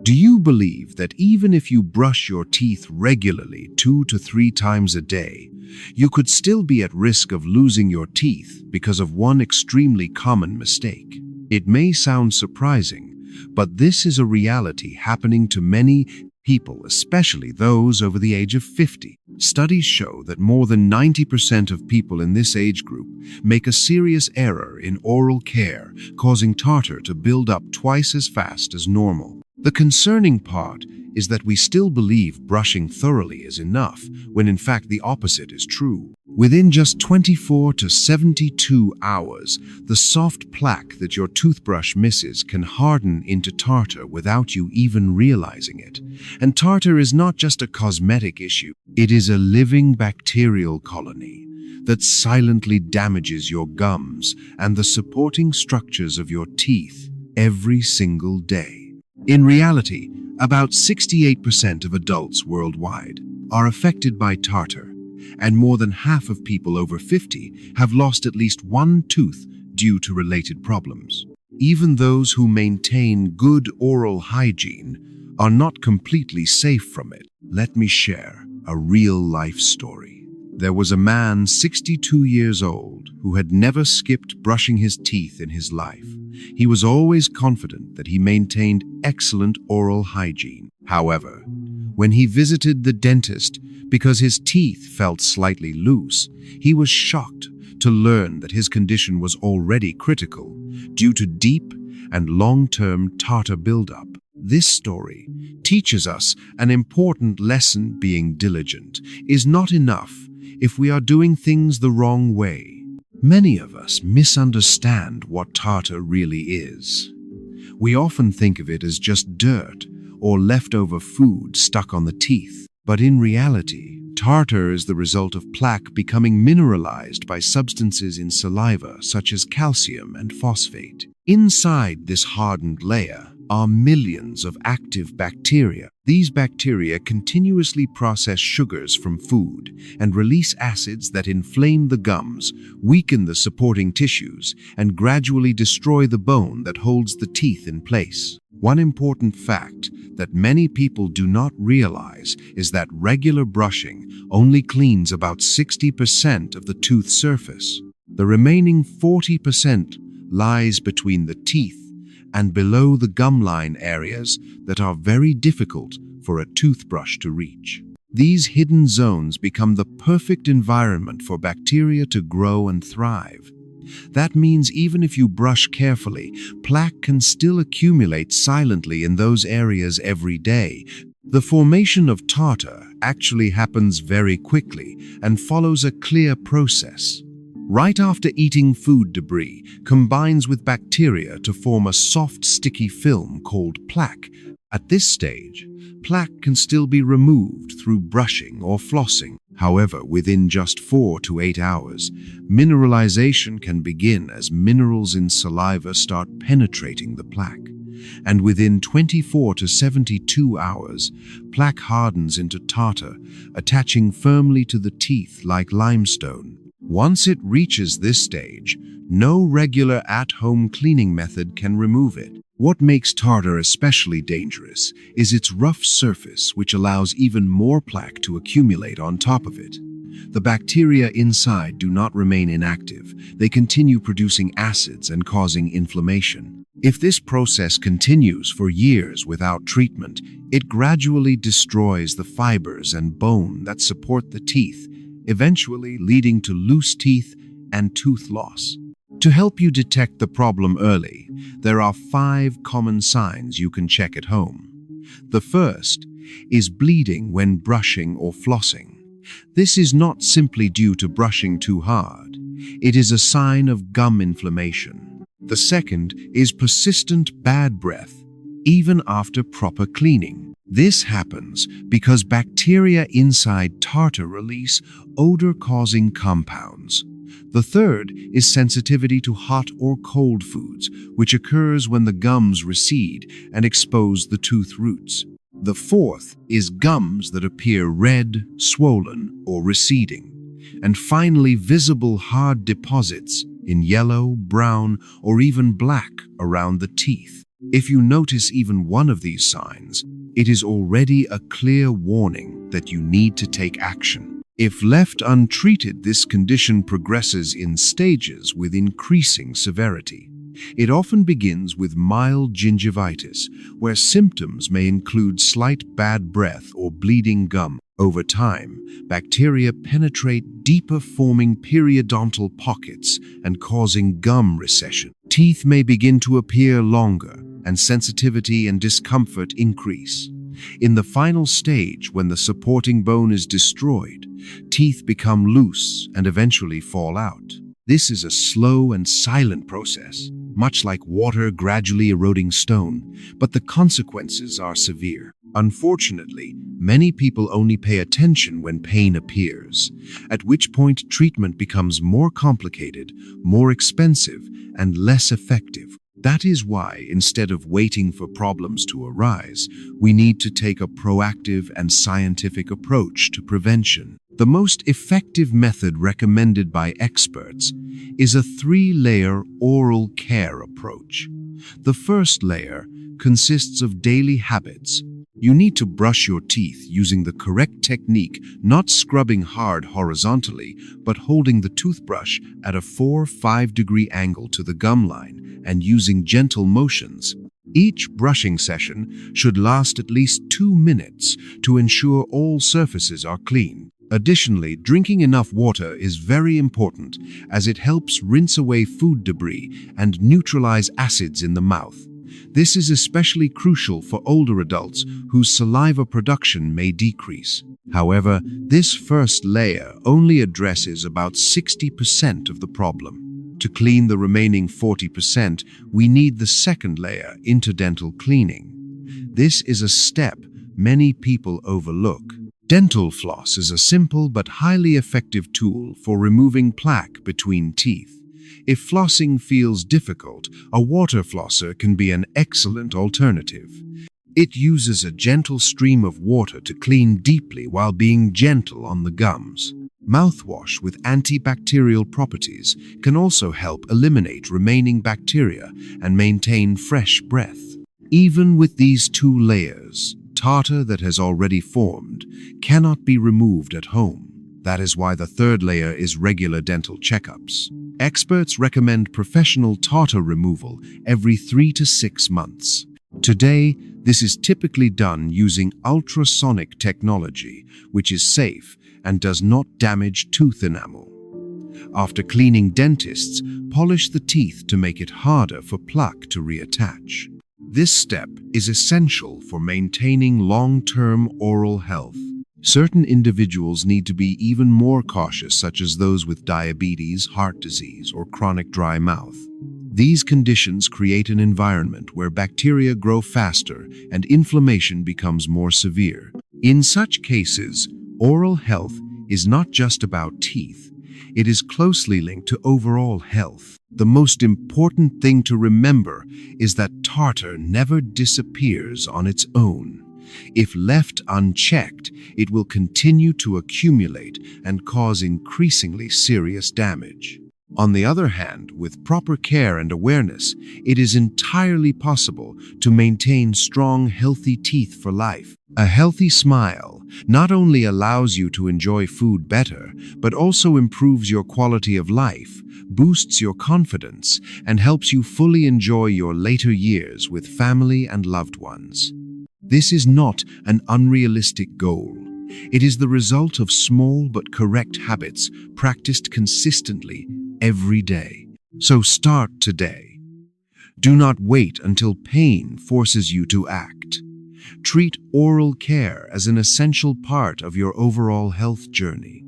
Do you believe that even if you brush your teeth regularly 2 to 3 times a day, you could still be at risk of losing your teeth because of one extremely common mistake? It may sound surprising, but this is a reality happening to many people, especially those over the age of 50. Studies show that more than 90% of people in this age group make a serious error in oral care, causing tartar to build up twice as fast as normal. The concerning part is that we still believe brushing thoroughly is enough, when in fact the opposite is true. Within just 24 to 72 hours, the soft plaque that your toothbrush misses can harden into tartar without you even realizing it. And tartar is not just a cosmetic issue, it is a living bacterial colony that silently damages your gums and the supporting structures of your teeth every single day. In reality, about 68% of adults worldwide are affected by tartar, and more than half of people over 50 have lost at least one tooth due to related problems. Even those who maintain good oral hygiene are not completely safe from it. Let me share a real-life story. There was a man 62 years old who had never skipped brushing his teeth in his life. He was always confident that he maintained excellent oral hygiene. However, when he visited the dentist because his teeth felt slightly loose, he was shocked to learn that his condition was already critical due to deep and long-term tartar buildup. This story teaches us an important lesson: being diligent is not enough if we are doing things the wrong way. Many of us misunderstand what tartar really is. We often think of it as just dirt or leftover food stuck on the teeth. But in reality, tartar is the result of plaque becoming mineralized by substances in saliva such as calcium and phosphate. Inside this hardened layer are millions of active bacteria. These bacteria continuously process sugars from food and release acids that inflame the gums, weaken the supporting tissues, and gradually destroy the bone that holds the teeth in place. One important fact that many people do not realize is that regular brushing only cleans about 60% of the tooth surface. The remaining 40% lies between the teeth and below the gumline areas that are very difficult for a toothbrush to reach. These hidden zones become the perfect environment for bacteria to grow and thrive. That means even if you brush carefully, plaque can still accumulate silently in those areas every day. The formation of tartar actually happens very quickly and follows a clear process. Right after eating, food debris combines with bacteria to form a soft, sticky film called plaque. At this stage, plaque can still be removed through brushing or flossing. However, within just 4 to 8 hours, mineralization can begin as minerals in saliva start penetrating the plaque. And within 24 to 72 hours, plaque hardens into tartar, attaching firmly to the teeth like limestone. Once it reaches this stage, no regular at-home cleaning method can remove it. What makes tartar especially dangerous is its rough surface, which allows even more plaque to accumulate on top of it. The bacteria inside do not remain inactive. They continue producing acids and causing inflammation. If this process continues for years without treatment, it gradually destroys the fibers and bone that support the teeth, eventually leading to loose teeth and tooth loss. To help you detect the problem early, there are 5 common signs you can check at home. The first is bleeding when brushing or flossing. This is not simply due to brushing too hard. It is a sign of gum inflammation. The second is persistent bad breath, even after proper cleaning. This happens because bacteria inside tartar release odor-causing compounds. The third is sensitivity to hot or cold foods, which occurs when the gums recede and expose the tooth roots. The fourth is gums that appear red, swollen, or receding. And finally, visible hard deposits in yellow, brown, or even black around the teeth. If you notice even one of these signs, it is already a clear warning that you need to take action. If left untreated, this condition progresses in stages with increasing severity. It often begins with mild gingivitis, where symptoms may include slight bad breath or bleeding gum. Over time, bacteria penetrate deeper, forming periodontal pockets and causing gum recession. Teeth may begin to appear longer, and sensitivity and discomfort increase. In the final stage, when the supporting bone is destroyed, teeth become loose and eventually fall out. This is a slow and silent process, much like water gradually eroding stone, but the consequences are severe. Unfortunately, many people only pay attention when pain appears, at which point treatment becomes more complicated, more expensive, and less effective. That is why, instead of waiting for problems to arise, we need to take a proactive and scientific approach to prevention. The most effective method recommended by experts is a 3-layer oral care approach. The first layer consists of daily habits. You need to brush your teeth using the correct technique, not scrubbing hard horizontally, but holding the toothbrush at a 4-5 degree angle to the gum line and using gentle motions. Each brushing session should last at least 2 minutes to ensure all surfaces are clean. Additionally, drinking enough water is very important as it helps rinse away food debris and neutralize acids in the mouth. This is especially crucial for older adults whose saliva production may decrease. However, this first layer only addresses about 60% of the problem. To clean the remaining 40%, we need the second layer, interdental cleaning. This is a step many people overlook. Dental floss is a simple but highly effective tool for removing plaque between teeth. If flossing feels difficult, a water flosser can be an excellent alternative. It uses a gentle stream of water to clean deeply while being gentle on the gums. Mouthwash with antibacterial properties can also help eliminate remaining bacteria and maintain fresh breath. Even with these 2 layers, tartar that has already formed cannot be removed at home. That is why the third layer is regular dental checkups. Experts recommend professional tartar removal every 3 to 6 months. Today, this is typically done using ultrasonic technology, which is safe and does not damage tooth enamel. After cleaning, dentists polish the teeth to make it harder for plaque to reattach. This step is essential for maintaining long-term oral health. Certain individuals need to be even more cautious, such as those with diabetes, heart disease, or chronic dry mouth. These conditions create an environment where bacteria grow faster and inflammation becomes more severe. In such cases, oral health is not just about teeth. It is closely linked to overall health. The most important thing to remember is that tartar never disappears on its own. If left unchecked, it will continue to accumulate and cause increasingly serious damage. On the other hand, with proper care and awareness, it is entirely possible to maintain strong, healthy teeth for life. A healthy smile not only allows you to enjoy food better, but also improves your quality of life, boosts your confidence, and helps you fully enjoy your later years with family and loved ones. This is not an unrealistic goal. It is the result of small but correct habits practiced consistently every day. So start today. Do not wait until pain forces you to act. Treat oral care as an essential part of your overall health journey.